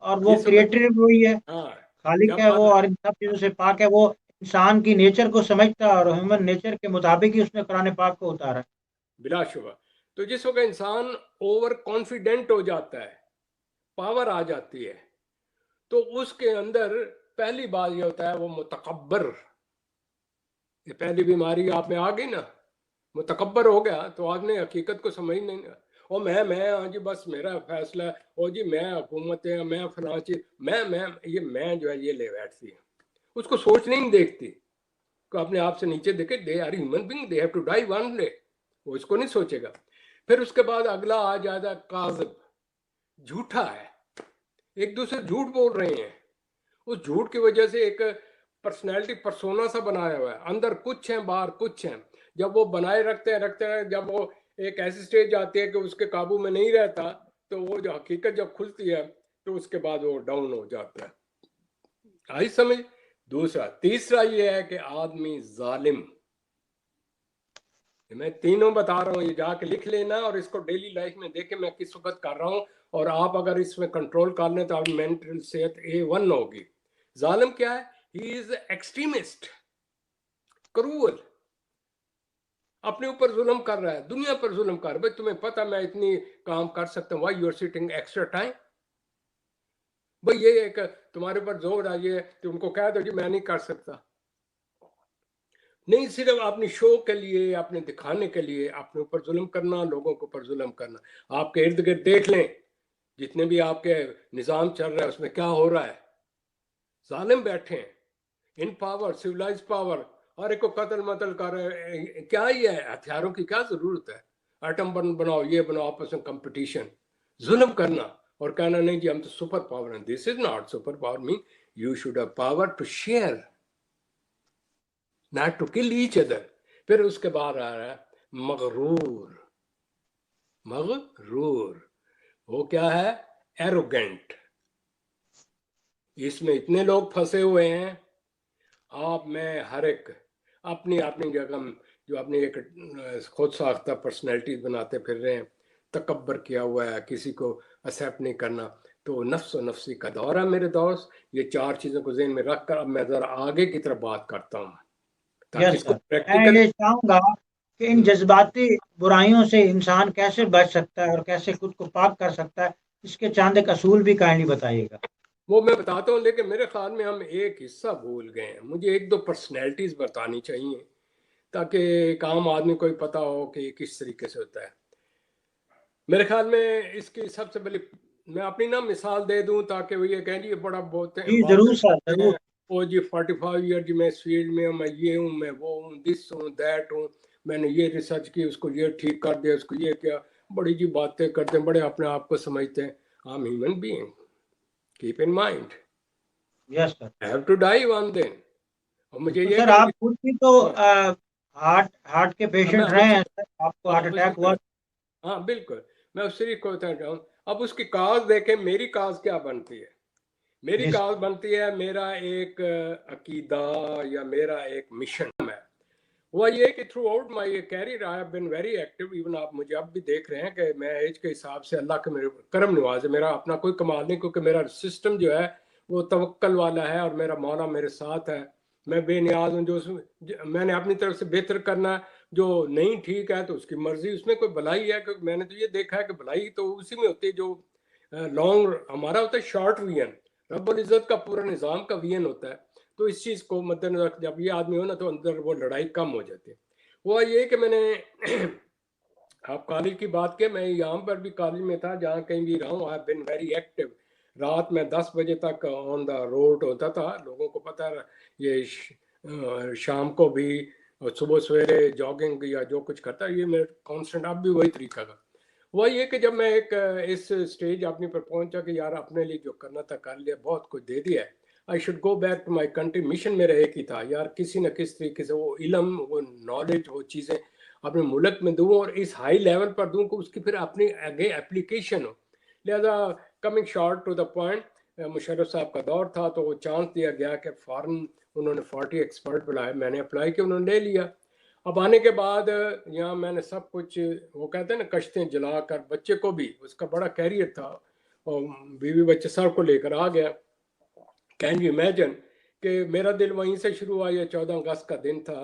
और वो जिस वक्त, क्रिएटर भी वही है, हाँ, खालिक जब है वो, आदम, और इन सब चीजों से पाक है वो। इंसान की नेचर को समझता है और ह्यूमन नेचर के मुताबिक ही उसने कुरान पाक को उतारा है। बिलाशुबा, तो जिस वक्त इंसान ओवर कॉन्फिडेंट हो जाता है, पावर आ जाती है, तो उसके अंदर पहली बात ये होता है वो मुतकब्बर, ये पहली बीमारी आप में आ गई ना, मुतकब्बर हो गया तो आदमी हकीकत को समझ नहीं। और मैं हाँ जी बस मेरा फैसला है, और जी मैं हुकूमत है, मैं फलां चीज, मैं जो है ये ले बैठती है, उसको सोच नहीं देखती को अपने आप से नीचे देखे। They are human being, they have to die one day, वो इसको नहीं सोचेगा। फिर उसके बाद अगला आ जाता काज़िब, झूठा है, एक दूसरे झूठ बोल रहे हैं, उस झूठ की वजह से एक पर्सनैलिटी पर्सोना सा बनाया हुआ है, अंदर कुछ है बाहर कुछ है। जब वो बनाए रखते हैं, जब वो एक ऐसी स्टेज आती है कि उसके काबू में नहीं रहता, तो वो जो हकीकत जब खुलती है तो उसके बाद वो डाउन हो जाता है। आई समझ? दूसरा, तीसरा ये है कि आदमी जालिम। मैं तीनों बता रहा हूँ, ये जाके लिख लेना और इसको डेली लाइफ में देखे मैं किस वक्त कर रहा हूँ, और आप अगर इसमें कंट्रोल कर लें तो आपकी मेंटल सेहत A1 होगी। जालिम क्या है? ही इज एक्सट्रीमिस्ट, क्रूअल, अपने ऊपर जुल्म कर रहा है, दुनिया पर जुल्म कर रहा है। भाई तुम्हें पता मैं इतनी काम कर सकता हूँ, why you are sitting extra time? भाई ये एक तुम्हारे ऊपर जोर आई है तो उनको कह दो जी मैं नहीं कर सकता। नहीं, सिर्फ अपनी शो के लिए, अपने दिखाने के लिए अपने ऊपर जुल्म करना, लोगों के ऊपर जुल्म करना। आपके इर्द गिर्द देख लें, जितने भी आपके निज़ाम चल रहा है उसमें क्या हो रहा है। जालिम बैठे हैं इन पावर, सिविलाइज पावर, हर एक को कत्ल मतल कर रहे हैं। क्या ही है, हथियारों की क्या जरूरत है? एटम बम बनाओ, ये बनाओ, आपस में कंपटीशन, जुल्म करना और कहना नहीं जी हम तो सुपर पावर हैं। This is not super power. Mean you should have power to share, not to kill each other. फिर उसके बाद आ रहा है मगरूर। मगरूर वो क्या है? एरोगेंट। इसमें इतने लोग फंसे हुए हैं, आप में हर एक अपनी अपनी जगह जो अपनी एक खुद साख्ता पर्सनैलिटी बनाते फिर रहे हैं, तकब्बर किया हुआ है, किसी को एक्सेप्ट नहीं करना। तो नफ्स और नफ्सी का दौर है मेरे दोस्त। ये चार चीज़ों को ज़हन में रख कर अब मैं ज़रा आगे की तरफ बात करता हूँ, ताकि यस इसको सर, मैं प्रैक्टिकल। ये चाहूंगा कि इन जज्बाती बुराइयों से इंसान कैसे बच सकता है और कैसे खुद को पाक कर सकता है, इसके चंद एक असूल भी काइंडली बताइएगा। वो मैं बताता हूँ, लेकिन मेरे ख्याल में हम एक हिस्सा भूल गए हैं। मुझे एक दो पर्सनैलिटीज़ बतानी चाहिए ताकि एक आम आदमी को भी पता हो कि ये किस तरीके से होता है। मेरे ख्याल में इसकी सबसे पहले मैं अपनी ना मिसाल दे दूं, ताकि वो ये कहें जी ये बड़ा बहुत जी बातें जरूर सर, करते जरूर। हैं, ओ जी 45 ईयर जी मैं इस फील्ड में हूँ, मैं ये हूँ, मैं वो हूँ, दिस हूँ, दैट हूँ, मैंने ये रिसर्च की, उसको ये ठीक कर दिया, उसको ये किया। बड़ी जी बातें करते हैं, बड़े अपने आप को समझते हैं। I am human being, keep in mind, yes sir. I have to die one दिन। और मुझे तो ये सर कि आप मेरी, खुद भी तो हाँ, हार्ट हार्ट के मैं पेशेंट रहे उसी, हैं सर, आपको हाँ हार्ट उसी अटैक हुआ। तरह, हाँ बिल्कुल, मैं उसी को जाऊँ। अब उसकी काज देखें, मेरी काज क्या बनती है? मेरी जी काज सर। बनती है, मेरा एक अकीदा या मेरा एक मिशन है। वो ये कि throughout my career I have been very active. Even आप मुझे अब भी देख रहे हैं कि मैं एज के हिसाब से अल्लाह के मेरे करम नवाज है। मेरा अपना कोई कमाल नहीं, क्योंकि मेरा सिस्टम जो है वो तवक्कल वाला है और मेरा मौला मेरे साथ है। मैं बेनियाज हूँ, मैंने अपनी तरफ से बेहतर करना है। जो नहीं ठीक है तो उसकी मर्जी, उसमें कोई भलाई है? क्योंकि मैंने तो ये देखा है कि भलाई तो उसी में होती है जो लॉन्ग हमारा होता है, शॉर्ट विजन। रब्बुल इज़्ज़त का पूरा निज़ाम का विजन होता है। तो इस चीज़ को मद्देनजर जब ये आदमी हो ना, तो अंदर वो लड़ाई कम हो जाती है। वो ये कि मैंने आप कॉलेज की बात की, मैं यहाँ पर भी कॉलेज में था, जहाँ कहीं भी रहा हूँ, आई बिन वेरी एक्टिव। रात में 10 बजे तक ऑन द रोड होता था, लोगों को पता है। ये शाम को भी और सुबह सवेरे जॉगिंग या जो कुछ करता है, ये मेरे कांस्टेंट अब भी वही तरीका का। वही है कि जब मैं एक इस स्टेज अपनी पर पहुंचा कि यार अपने लिए जो करना था कर लिया, बहुत कुछ दे दिया है, I should go back to my country. Mission मेरा एक ही था यार, किसी न किस तरीके से वो इल्म, वो नॉलेज, वो चीज़ें अपने मुल्क में दूँ और इस हाई लेवल पर दूँ कि उसकी फिर अपनी आगे एप्लीकेशन हो। लिहाजा coming short to the point, Musharraf साहब का दौर था तो वो चांस दिया गया कि फ़ॉरन उन्होंने 40 एक्सपर्ट बुलाए, मैंने अप्लाई किया, उन्होंने ले लिया। अब आने के बाद यहाँ मैंने सब कुछ, वो कहते हैं ना, कश्तें जला कर, बच्चे को भी, उसका बड़ा कैरियर था और बीवी बच्चे सब को लेकर आ गया। कैन यू इमेजिन कि मेरा दिल वहीं से शुरू हुआ। ये 14 अगस्त का दिन था।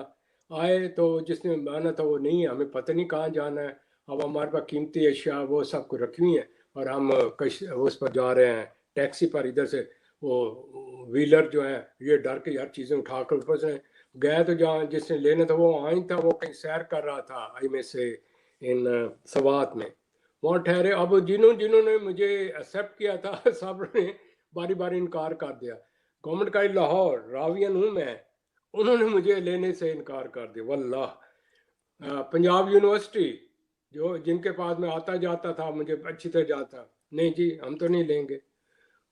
आए तो जिसने माना था वो नहीं है, हमें पता नहीं कहाँ जाना है। अब हमारे पास कीमती अशिया वो सब कुछ रखी हुई हैं और हम उस पर जा रहे हैं टैक्सी पर। इधर से वो व्हीलर जो है ये डर के यार चीज़ें उठा कर ऊपर से गया तो जहाँ जिसने लेना था वो वहाँ ही था, वो कहीं सैर कर रहा था आई में से इन सवात में, वहाँ ठहरे। अब जिन्होंने मुझे एक्सेप्ट किया था सब ने बारी बारी इनकार कर दिया। गवर्नमेंट का लाहौर रावियन हूँ मैं, उन्होंने मुझे लेने से इनकार कर दिया वल्लाह। पंजाब यूनिवर्सिटी जो जिनके पास मैं आता जाता था, मुझे अच्छी तरह जाता, नहीं जी हम तो नहीं लेंगे।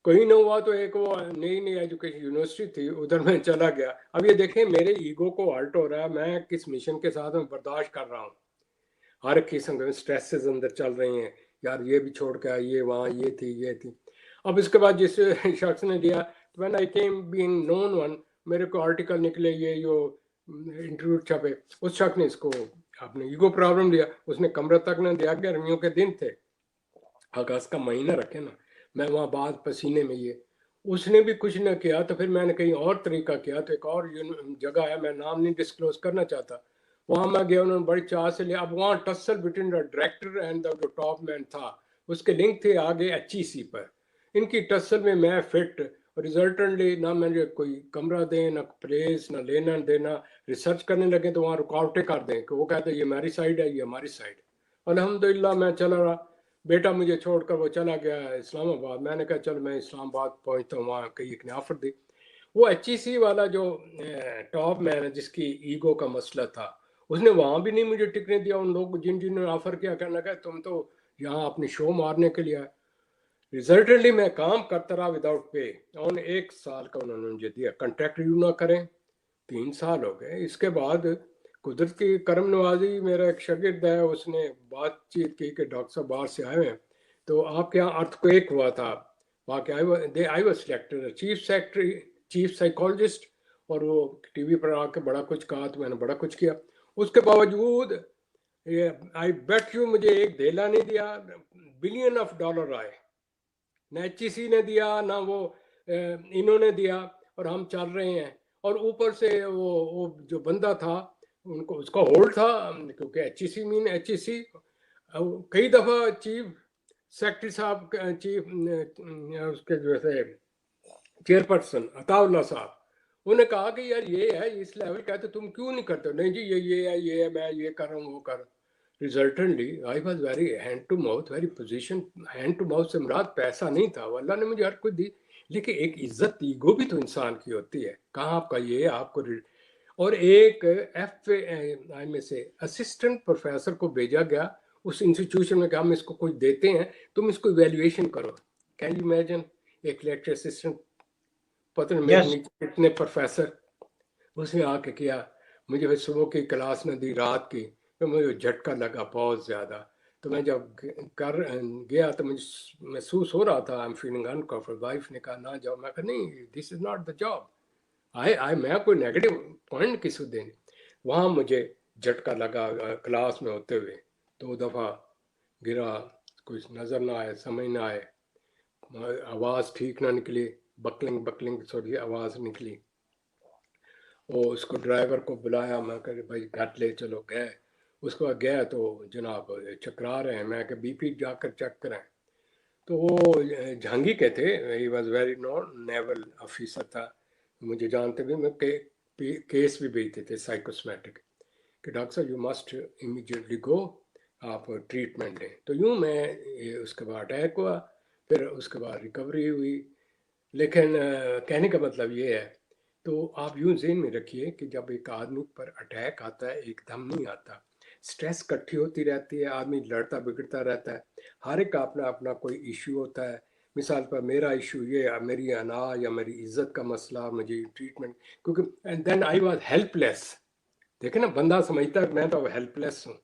कहीं ना हुआ तो एक वो नई नई एजुकेशन यूनिवर्सिटी थी, उधर मैं चला गया। अब ये देखें मेरे ईगो को हर्ट हो रहा है, मैं किस मिशन के साथ मैं बर्दाश्त कर रहा हूँ। हर किस्म के स्ट्रेसेस अंदर चल रही हैं, यार ये भी छोड़ के आइए, वहाँ ये थी। अब इसके बाद जिस शख्स ने दिया, when I came being known one, मेरे को आर्टिकल निकले, ये जो इंटरव्यू छपे, उस शख्स ने इसको अपने ईगो प्रॉब्लम दिया, उसने कमरा तक न दिया। गर्मियों के दिन थे, अगस्त का महीना रखे ना, मैं वहाँ बाद पसीने में, ये उसने भी कुछ न किया। तो फिर मैंने कहीं और तरीका किया, तो एक और जगह है, मैं नाम नहीं डिस्क्लोज करना चाहता, वहाँ मैं गया, उन्होंने बड़ी चाह से लिया। अब वहाँ tussle between the director and the जो टॉप मैन था, उसके लिंक थे आगे HEC पर। इनकी टसल में मैं फिट, रिजल्टेंटली ना मुझे कोई कमरा दें, ना प्लेस, ना लेना देना। रिसर्च करने लगे तो वहाँ रुकावटें कर दें कि वो कहते हैं ये हमारी साइड है, ये हमारी साइड। अल्हम्दुलिल्लाह मैं चला रहा। बेटा मुझे छोड़कर वो चला गया इस्लामाबाद। मैंने कहा चल मैं इस्लामाबाद पहुँचता हूँ, वहाँ कहीं एक ने ऑफर दी। वो HEC वाला जो टॉप मैन है, जिसकी ईगो का मसला था, उसने वहाँ भी नहीं मुझे टिकने दिया। उन लोग जिन्होंने ऑफर किया, कहने लगा तुम तो यहाँ अपनी शो मारने के लिए आए। रिजल्टेंटली मैं काम करता रहा विदाउट पे, और 1 साल का उन्होंने मुझे दिया, कंट्रैक्ट रिव्यू ना करें। 3 साल हो गए। इसके बाद कुदरत की करम नवाजी, मेरा एक शागिर्द है, उसने बातचीत की कि डॉक्टर साहब बाहर से आए हैं, तो आपके यहाँ अर्थक्वेक हुआ था, वहाँ के I was selected chief secretary, chief psychologist. और वो टीवी पर आके बड़ा कुछ कहा, तो मैंने बड़ा कुछ किया। उसके बावजूद ये आई बेट यू मुझे एक धेला नहीं दिया, बिलियन ऑफ डॉलर आए। न HEC ने दिया, ना वो इन्होंने दिया, और हम चल रहे हैं। और ऊपर से वो जो बंदा था, उनको उसका होल्ड था, क्योंकि HEC मीन HEC। कई दफ़ा चीफ सेक्रेटरी साहब, चीफ उसके जो है चेयरपर्सन अताउल्ला साहब, उन्होंने कहा कि यार ये है इस लेवल का, तो तुम क्यों नहीं करते? नहीं जी ये है मैं ये कर रहा हूँ वो कर रहा हूँ। Resultantly I was very hand to mouth, very position. Hand to mouth से मुराद पैसा नहीं था, वो अल्लाह ने मुझे हर कुछ दी, लेकिन एक इज्जत ईगो भी तो इंसान की होती है। कहाँ आपका ये आपको। और एक FAI में से असिस्टेंट प्रोफेसर को भेजा गया उस इंस्टीट्यूशन में कि हम इसको कुछ देते हैं, तुम इसको इवेल्युएशन करो। Can you imagine? एक लेक्चर असिस्टेंट, पता नहीं मेरे नीचे कितने प्रोफेसर, उसने आके किया। मुझे फिर सुबह की क्लास ने दी, रात की, तो मुझे झटका लगा बहुत ज़्यादा। तो मैं जब कर गया तो मुझे महसूस हो रहा था I am feeling uncomfortable. Wife ने कहा ना जाओ, मैं कहा नहीं, this is not the job. I मैं कोई नेगेटिव पॉइंट किसी दिन। वहाँ मुझे झटका लगा क्लास में होते हुए, 2 दफ़ा गिरा, कुछ नज़र ना आए, समझ ना आए, आवाज़ ठीक ना निकली, बकलिंग थोड़ी आवाज़ निकली। वो उसको ड्राइवर को बुलाया, मैं कह भाई घर ले चलो, गए। उसके बाद गया तो जनाब चकरा रहे हैं, मैं कह BP जाकर चेक करें। तो वो झांगी के थे, he was very non naval officer था, मुझे जानते भी। मैं केस भी भेजते थे साइकोसमेटिक कि डॉक्टर साहब यू मस्ट इमीडिएटली गो, आप ट्रीटमेंट लें। तो यूँ मैं उसके बाद अटैक हुआ, फिर उसके बाद रिकवरी हुई। लेकिन कहने का मतलब ये है, तो आप यूँ ज़हन में रखिए कि जब एक आदमी पर अटैक आता है, एकदम नहीं आता, स्ट्रेस इकट्ठी होती रहती है, आदमी लड़ता बिगड़ता रहता है। हर एक का अपना अपना कोई इशू होता है। मिसाल पर मेरा इशू ये, मेरी अना या मेरी इज्जत का मसला, मुझे ट्रीटमेंट, क्योंकि and then I was helpless. देखे ना, बंदा समझता है मैं तो हेल्पलेस हूँ,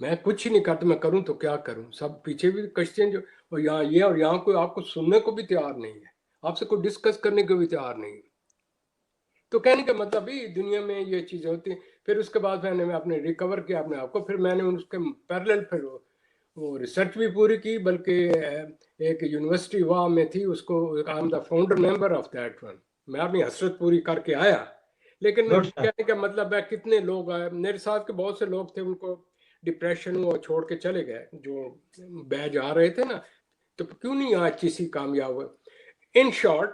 मैं कुछ ही नहीं करता, मैं करूँ तो क्या करूँ। सब पीछे भी कश्तियाँ जो, और यहाँ कोई आपको सुनने को भी तैयार नहीं है, आपसे कोई डिस्कस करने को भी तैयार नहीं है। तो कहने का मतलब भी दुनिया में ये चीज़ें होती हैं। फिर उसके बाद मैं अपने रिकवर किया अपने आप को। फिर मैंने उसके पैरेलल फिर वो रिसर्च भी पूरी की, बल्कि एक यूनिवर्सिटी वहाँ में थी, उसको I am the founder member of that one. मैं अपनी हसरत पूरी करके आया। लेकिन कहने का मतलब है, कितने लोग आए मेरे साथ के, बहुत से लोग थे, उनको डिप्रेशन हुआ, छोड़ के चले गए जो बैच आ रहे थे ना। तो क्यों नहीं आज किसी कामयाब हुए? इन शॉर्ट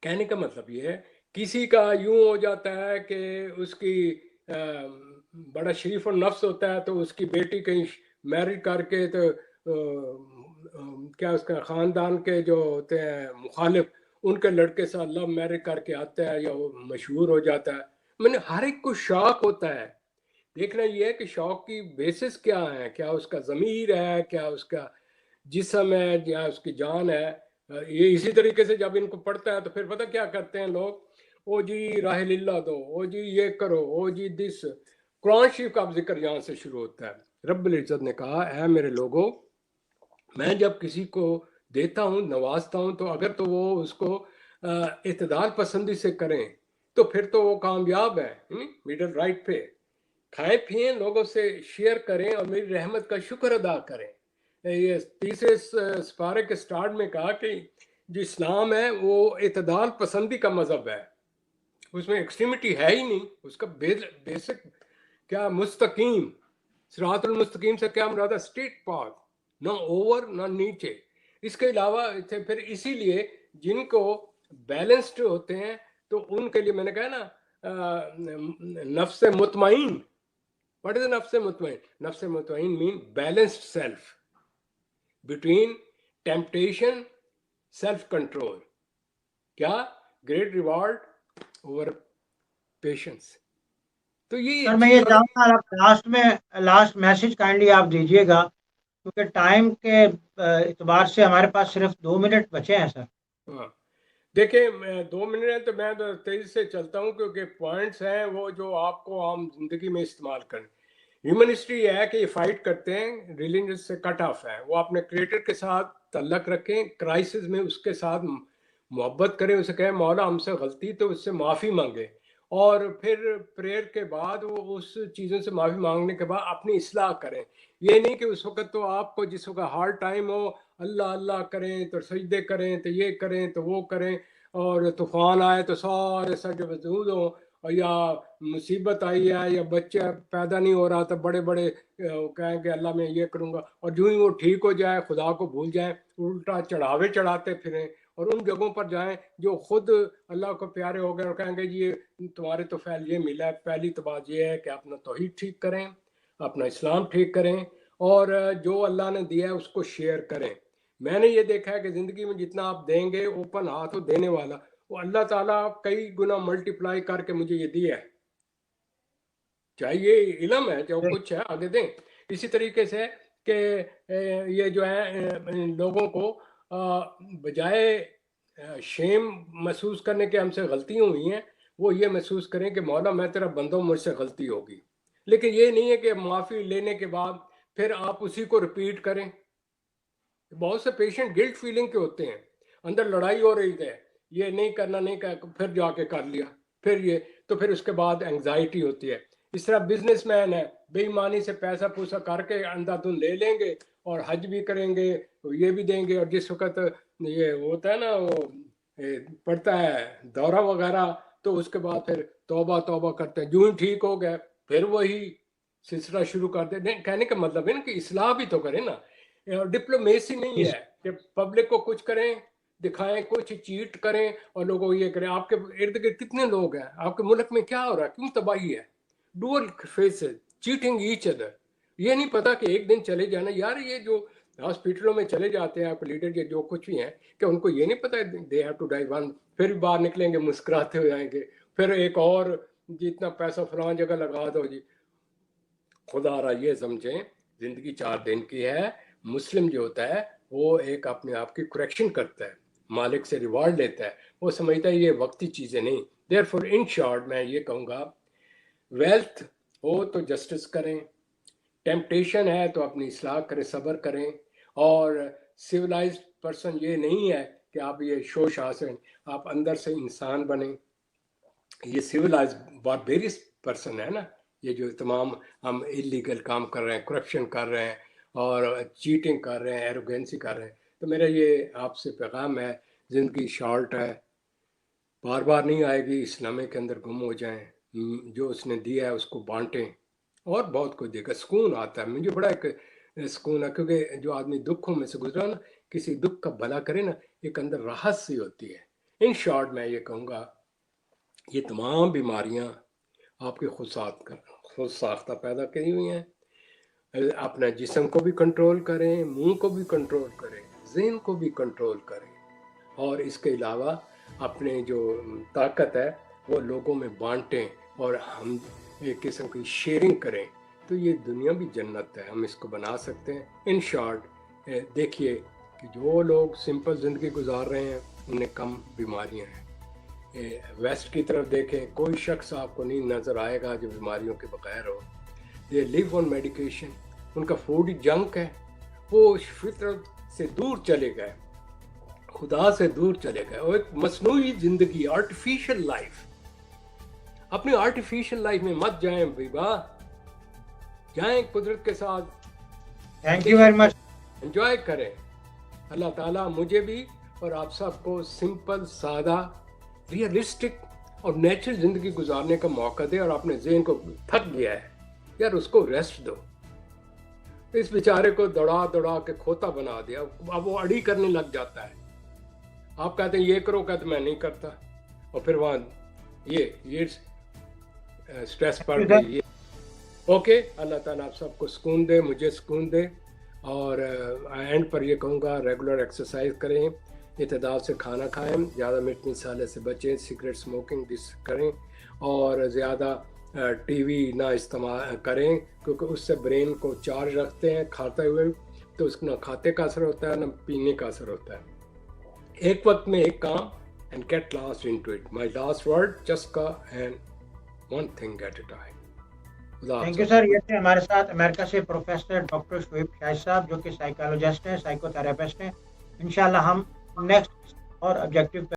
कहने का मतलब ये है किसी का यूं हो जाता है कि उसकी बड़ा शरीफ और नफ्स होता है तो उसकी बेटी कहीं मैरिज करके तो क्या उसका ख़ानदान के जो होते हैं मुखालिफ उनके लड़के साथ लव मैरिज करके आता है या वो मशहूर हो जाता है। मैंने हर एक को शौक होता है। देखना ये है कि शौक की बेसिस क्या है, क्या उसका ज़मीर है, क्या उसका जिस्म है या उसकी जान है। ये इसी तरीके से जब इनको पढ़ता है तो फिर पता क्या करते हैं लोग, ओ जी राह लीला दो, ओ जी ये करो, ओ जी दिस। कुरान शरीफ का जिक्र यहाँ से शुरू होता है। रब्बुल इज़्ज़त ने कहा, है मेरे लोगों, मैं जब किसी को देता हूँ, नवाजता हूँ, तो अगर तो वो उसको इतदाल पसंदी से करें तो फिर तो वो कामयाब है। मिडल राइट पे खाएं पिए, लोगों से शेयर करें और मेरी रहमत का शुक्र अदा करें। ये तीसरे सिपारे के स्टार्ट में कहा कि जो इस्लाम है वो इतदाल पसंदी का मजहब है, उसमें एक्सट्रीमिटी है ही नहीं। उसका बेसिक क्या, मुस्तकीम, सिरातुल मुस्तकीम से क्या मुराद है? स्ट्रेट पाथ, ना ओवर ना नीचे। इसके अलावा फिर इसीलिए जिनको बैलेंस्ड होते हैं तो उनके लिए मैंने कहा ना, नफ्स मुतमईन। व्हाट इज नफ्स मुतमईन? नफ्स मुतमईन mean balanced self between temptation, self control. क्या? Great reward over patience. तो ये सर मैं चीज ये होना। चाहूँगा आप लास्ट में लास्ट मैसेज काइंडली आप दीजिएगा, क्योंकि टाइम के इतबार से हमारे पास सिर्फ 2 मिनट बचे हैं सर। हाँ, देखिए 2 मिनट है तो मैं तो तेजी से चलता हूँ क्योंकि पॉइंट्स हैं वो जो आपको आम जिंदगी में इस्तेमाल करें। ह्यूमन हिस्ट्री ये है कि ये फाइट करते हैं, रिलीजन से कट ऑफ है। वो अपने क्रिएटर के साथ तल्लक रखें, क्राइसिस में उसके साथ मोहब्बत करें, उसे कहें मौला हमसे गलती तो उससे माफ़ी मांगे, और फिर प्रेयर के बाद वो उस चीज़ों से माफ़ी मांगने के बाद अपनी इस्लाह करें। ये नहीं कि उस वक्त तो आपको जिस वक्त हार्ड टाइम हो अल्लाह अल्लाह करें तो सजदे करें तो ये करें तो वो करें, और तूफान आए तो सारे सज वजूद हों, और या मुसीबत आई है या बच्चा पैदा नहीं हो रहा तो बड़े बड़े कहेंगे अल्लाह मैं ये करूँगा, और जो ही वो ठीक हो जाए खुदा को भूल जाए, उल्टा चढ़ावे चढ़ाते फिरें और उन जगहों पर जाएं जो खुद अल्लाह को प्यारे हो गए और कहेंगे जी ये तुम्हारे तो फैल ये मिला है। पहली तो बात ये है कि अपना तौहीद ठीक करें, अपना इस्लाम ठीक करें, और जो अल्लाह ने दिया है उसको शेयर करें। मैंने ये देखा है कि ज़िंदगी में जितना आप देंगे, ओपन हाथ हो देने वाला, वो अल्लाह ताला कई गुना मल्टीप्लाई करके मुझे ये दिया है। चाहे ये इलम है चाहे कुछ है, आगे दें। इसी तरीके से कि ये जो है लोगों को बजाय शेम महसूस करने के हमसे गलतियाँ हुई हैं, वो ये महसूस करें कि मौला मैं तेरा बंदा हूं, मुझसे गलती होगी। लेकिन ये नहीं है कि माफ़ी लेने के बाद फिर आप उसी को रिपीट करें। बहुत से पेशेंट गिल्ट फीलिंग के होते हैं, अंदर लड़ाई हो रही है, ये नहीं करना नहीं कर, फिर जाके कर लिया, फिर ये, तो फिर उसके बाद एंग्जाइटी होती है। इस तरह बिजनेसमैन है, बेईमानी से पैसा पूसा करके अंधाधुंध ले लेंगे और हज भी करेंगे, ये भी देंगे, और जिस वक्त ये होता है ना वो पड़ता है दौरा वगैरह, तो उसके बाद फिर तौबा तौबा करते हैं, जो ही ठीक हो गए फिर वही सिलसिला शुरू कर दे। नहीं, कहने का मतलब है ना कि इस्लाह भी तो करें ना। डिप्लोमेसी नहीं जी है कि पब्लिक को कुछ करें, दिखाएं कुछ, चीट करें और लोगों को ये करें। आपके इर्द गिर्द कितने लोग हैं, आपके मुल्क में क्या हो रहा है, क्यों तबाही है? Dual faces, cheating each other. ये नहीं पता कि एक दिन चले जाना यार, ये जो हॉस्पिटलों में चले जाते हैं आपके लीडर ये जो कुछ भी हैं, क्या उनको ये नहीं पता they have to die one? फिर बाहर निकलेंगे मुस्कुराते हो जाएंगे, फिर एक और जितना पैसा फलां जगह लगा दो जी। खुदा रहा ये समझें जिंदगी 4 दिन की है। मुस्लिम जो होता है वो एक अपने आप की करेक्शन करता है, मालिक से रिवार्ड लेता है, वो समझता है ये वक्ती चीज़ें नहीं। देयर फॉर इन शॉर्ट मैं ये कहूँगा, वेल्थ हो तो जस्टिस करें, टेम्पटेशन है तो अपनी इस्लाह करें, सब्र करें, और सिविलाइज्ड पर्सन ये नहीं है कि आप ये शोश हासिल, आप अंदर से इंसान बने। ये सिविलाइज बारबेरियस पर्सन है ना, ये जो तमाम हम इलीगल काम कर रहे हैं, करप्शन कर रहे हैं और चीटिंग कर रहे हैं, एरोगेंसी कर रहे हैं। तो मेरा ये आपसे पैगाम है, ज़िंदगी शॉर्ट है, बार बार नहीं आएगी, इस लम्हे के अंदर गुम हो जाएं, जो उसने दिया है उसको बांटें, और बहुत कुछ देगा, सुकून आता है। मुझे बड़ा एक सुकून है, क्योंकि जो आदमी दुखों में से गुजरा ना, किसी दुख का भला करे ना, एक अंदर राहत सी होती है। इन शॉर्ट मैं ये कहूँगा ये तमाम बीमारियां आपके खुद साख्ता पैदा करी हुई हैं। अपने जिस्म को भी कंट्रोल करें, मुंह को भी कंट्रोल करें, ज़हन को भी कंट्रोल करें, और इसके अलावा अपने जो ताकत है वो लोगों में बांटें और हम एक किस्म की शेयरिंग करें, तो ये दुनिया भी जन्नत है, हम इसको बना सकते हैं। इन शॉर्ट देखिए कि जो लोग सिंपल ज़िंदगी गुजार रहे हैं उन्हें कम बीमारियां हैं। वेस्ट की तरफ देखें, कोई शख्स आपको नहीं नज़र आएगा जो बीमारियों के बगैर हो। दे लिव ऑन मेडिकेशन, उनका फूड जंक है, वो फितरत से दूर चले गए, खुदा से दूर चले गए, और एक मसनूई ज़िंदगी, आर्टिफिशियल लाइफ। अपनी आर्टिफिशियल लाइफ में मत जाएं बीबा, जाएं कुदरत के साथ। Thank you very much. Enjoy करें। अल्लाह ताला मुझे भी और आप सबको सिंपल, सादा, रियलिस्टिक और नेचुरल ज़िंदगी गुजारने का मौका दे। और अपने ज़हन को थक गया है यार, उसको रेस्ट दो। इस बेचारे को दौड़ा दौड़ा के खोता बना दिया, अब वो अड़ी करने लग जाता है। आप कहते हैं ये करो, कहते मैं नहीं करता, और फिर वहाँ ये स्ट्रेस पड़ गई। ओके, अल्लाह ताला आप सबको सुकून दे, मुझे सुकून दे। और एंड पर ये कहूँगा, रेगुलर एक्सरसाइज करें, इतदाल से खाना खाएं, ज़्यादा मिर्च मसाले से बचें, सिगरेट स्मोकिंग दिस करें, और ज़्यादा टीवी ना इस्तेमाल करें, क्योंकि उससे ब्रेन को चार्ज रखते हैं खाते हुए, तो उसको ना खाते का असर होता है ना पीने का असर होता है। एक वक्त में एक काम, and get lost into it. My last word, just go and one thing at a time. Thank you sir. ये थे हमारे साथ अमेरिका से प्रोफेसर डॉक्टर शुएब शाहिद साहब, जो कि साइकोलॉजिस्ट हैं, साइकोथेरेपिस्ट हैं। इंशाल्लाह हम नेक्स्ट और ऑब्जेक्टिव